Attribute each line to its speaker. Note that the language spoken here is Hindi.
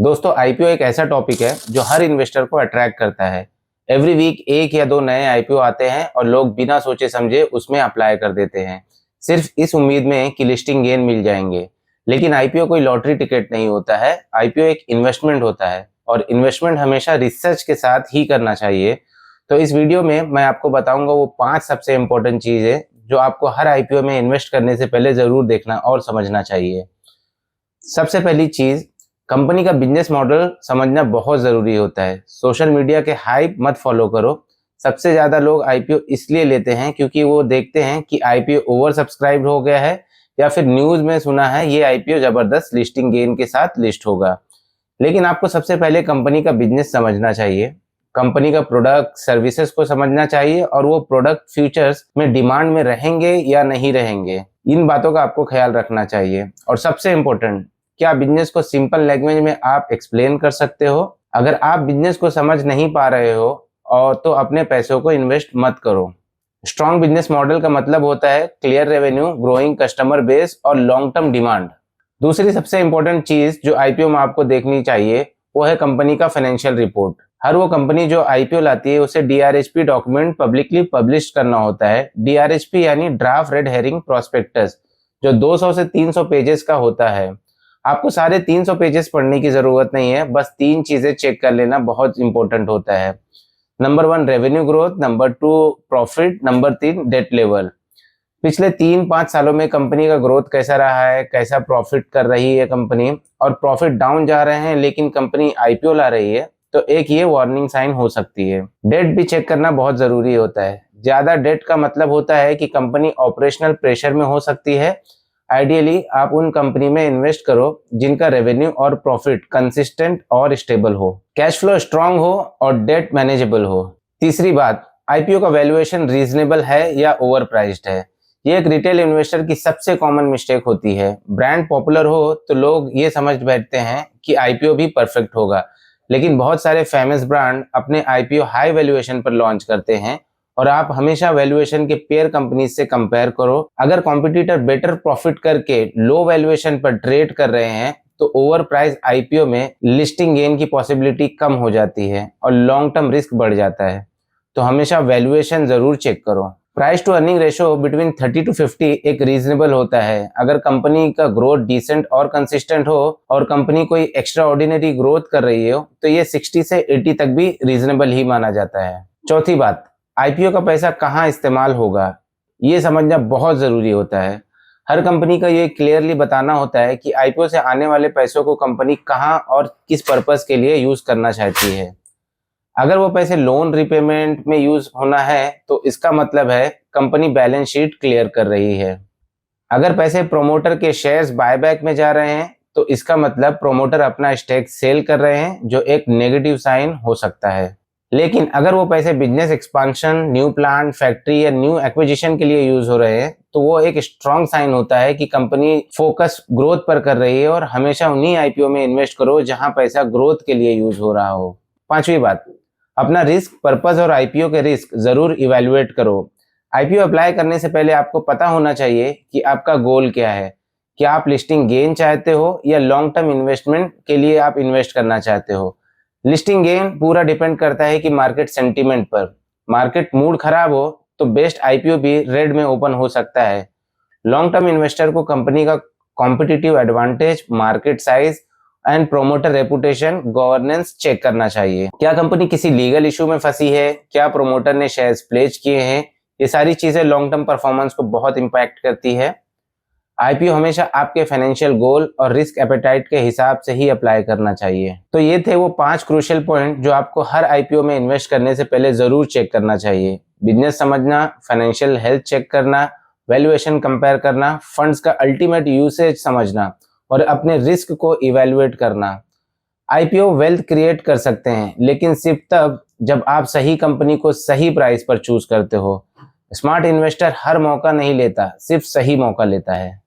Speaker 1: दोस्तों, आईपीओ एक ऐसा टॉपिक है जो हर इन्वेस्टर को अट्रैक्ट करता है। एवरी वीक एक या दो नए आईपीओ आते हैं और लोग बिना सोचे समझे उसमें अप्लाई कर देते हैं, सिर्फ इस उम्मीद में कि लिस्टिंग गेन मिल जाएंगे। लेकिन आईपीओ कोई लॉटरी टिकट नहीं होता है। आईपीओ एक इन्वेस्टमेंट होता है और इन्वेस्टमेंट हमेशा रिसर्च के साथ ही करना चाहिए। तो इस वीडियो में मैं आपको बताऊंगा वो 5 सबसे इंपॉर्टेंट चीजें जो आपको हर आईपीओ में इन्वेस्ट करने से पहले जरूर देखना और समझना चाहिए। सबसे पहली चीज, कंपनी का बिजनेस मॉडल समझना बहुत जरूरी होता है। सोशल मीडिया के हाइप मत फॉलो करो। सबसे ज्यादा लोग आईपीओ इसलिए लेते हैं क्योंकि वो देखते हैं कि आईपीओ ओवर सब्सक्राइब हो गया है या फिर न्यूज में सुना है ये आईपीओ जबरदस्त लिस्टिंग गेन के साथ लिस्ट होगा। लेकिन आपको सबसे पहले कंपनी का बिजनेस समझना चाहिए, कंपनी का प्रोडक्ट सर्विसेज को समझना चाहिए और वो प्रोडक्ट फ्यूचर्स में डिमांड में रहेंगे या नहीं रहेंगे, इन बातों का आपको ख्याल रखना चाहिए। और सबसे इम्पोर्टेंट, क्या बिजनेस को सिंपल लैंग्वेज में आप एक्सप्लेन कर सकते हो? अगर आप बिजनेस को समझ नहीं पा रहे हो और तो अपने पैसों को इन्वेस्ट मत करो। स्ट्रॉन्ग बिजनेस मॉडल का मतलब होता है clear revenue, growing customer base और लॉन्ग टर्म डिमांड। दूसरी सबसे इंपॉर्टेंट चीज जो आईपीओ में आपको देखनी चाहिए वो है कंपनी का फाइनेंशियल रिपोर्ट। हर वो कंपनी जो आईपीओ लाती है उसे डीआरएचपी डॉक्यूमेंट पब्लिकली पब्लिश करना होता है। डीआरएचपी यानी ड्राफ्ट रेड हेरिंग प्रोस्पेक्टस, जो 200 से 300 पेजेस का होता है। आपको सारे 300 पेजेस पढ़ने की जरूरत नहीं है, बस 3 चीजें चेक कर लेना बहुत इंपॉर्टेंट होता है। Number 1 revenue growth, number 2 profit, number 3 debt level. पिछले 3-5 सालों में कंपनी का ग्रोथ कैसा रहा है, कैसा प्रॉफिट कर रही है कंपनी, और प्रॉफिट डाउन जा रहे हैं लेकिन कंपनी आईपीओ ला रही है, तो एक ये वार्निंग साइन हो सकती है। डेट भी चेक करना बहुत जरूरी होता है। ज्यादा डेट का मतलब होता है कि कंपनी ऑपरेशनल प्रेशर में हो सकती है। आइडियली आप उन कंपनी में इन्वेस्ट करो जिनका रेवेन्यू और प्रॉफिट कंसिस्टेंट और स्टेबल हो, कैश फ्लो स्ट्रांग हो और डेट मैनेजेबल हो। तीसरी बात, आईपीओ का वैल्यूएशन रीजनेबल है या ओवर प्राइस्ड है। ये एक रिटेल इन्वेस्टर की सबसे कॉमन मिस्टेक होती है। ब्रांड पॉपुलर हो तो लोग ये समझ बैठते हैं कि आईपीओ भी परफेक्ट होगा, लेकिन बहुत सारे फेमस ब्रांड अपने आईपीओ हाई वैल्यूएशन पर लॉन्च करते हैं और आप हमेशा वैल्यूएशन के पेयर कंपनीज से कंपेयर करो। अगर कॉम्पिटिटर बेटर प्रॉफिट करके लो वैल्यूएशन पर ट्रेड कर रहे हैं तो ओवर प्राइस आईपीओ में लिस्टिंग गेन की पॉसिबिलिटी कम हो जाती है और लॉन्ग टर्म रिस्क बढ़ जाता है। तो हमेशा वैल्यूएशन जरूर चेक करो। Price to earning ratio between 30 to 50 एक रीजनेबल होता है। अगर कंपनी का ग्रोथ डिसेंट और कंसिस्टेंट हो और कंपनी कोई एक्स्ट्रा ऑर्डिनरी ग्रोथ कर रही हो तो ये 60 से 80 तक भी रीजनेबल ही माना जाता है। चौथी बात, आईपीओ का पैसा कहाँ इस्तेमाल होगा, ये समझना बहुत जरूरी होता है। हर कंपनी का ये क्लियरली बताना होता है कि आईपीओ से आने वाले पैसों को कंपनी कहाँ और किस पर्पस के लिए यूज करना चाहती है। अगर वो पैसे लोन रिपेमेंट में यूज होना है तो इसका मतलब है कंपनी बैलेंस शीट क्लियर कर रही है। अगर पैसे प्रोमोटर के शेयर्स बायबैक में जा रहे हैं तो इसका मतलब प्रोमोटर अपना स्टेक सेल कर रहे हैं, जो एक नेगेटिव साइन हो सकता है। लेकिन अगर वो पैसे business expansion, new plant, factory या न्यू एक्विजिशन के लिए यूज हो रहे हैं तो वो एक स्ट्रॉन्ग साइन होता है कि कंपनी फोकस ग्रोथ पर कर रही है। और हमेशा उन्हीं आईपीओ में इन्वेस्ट करो जहां पैसा ग्रोथ के लिए यूज हो रहा हो। पांचवी बात, अपना रिस्क, पर्पस और आईपीओ के रिस्क जरूर इवैल्यूएट करो। आईपीओ अप्लाई करने से पहले आपको पता होना चाहिए कि आपका गोल क्या है। क्या आप लिस्टिंग गेन चाहते हो या लॉन्ग टर्म इन्वेस्टमेंट के लिए आप इन्वेस्ट करना चाहते हो। लिस्टिंग गेन पूरा डिपेंड करता है कि मार्केट सेंटीमेंट पर। मार्केट मूड खराब हो तो बेस्ट आईपीओ भी रेड में ओपन हो सकता है। लॉन्ग टर्म इन्वेस्टर को कंपनी का competitive advantage, market size and promoter reputation, governance check करना चाहिए। क्या कंपनी किसी लीगल इशू में फंसी है, क्या प्रोमोटर ने शेयर्स प्लेज किए हैं, ये सारी चीजें लॉन्ग टर्म परफॉर्मेंस को बहुत इंपैक्ट करती है। आईपीओ हमेशा आपके फाइनेंशियल गोल और रिस्क एपेटाइट के हिसाब से ही अप्लाई करना चाहिए। तो ये थे वो 5 क्रूशियल पॉइंट जो आपको हर आईपीओ में इन्वेस्ट करने से पहले जरूर चेक करना चाहिए। बिजनेस समझना, फाइनेंशियल हेल्थ चेक करना, वैल्यूएशन कंपेयर करना, फंड्स का अल्टीमेट यूसेज समझना और अपने रिस्क को इवैल्यूएट करना। आईपीओ वेल्थ क्रिएट कर सकते हैं लेकिन सिर्फ तब जब आप सही कंपनी को सही प्राइस पर चूज करते हो। स्मार्ट इन्वेस्टर हर मौका नहीं लेता, सिर्फ सही मौका लेता है।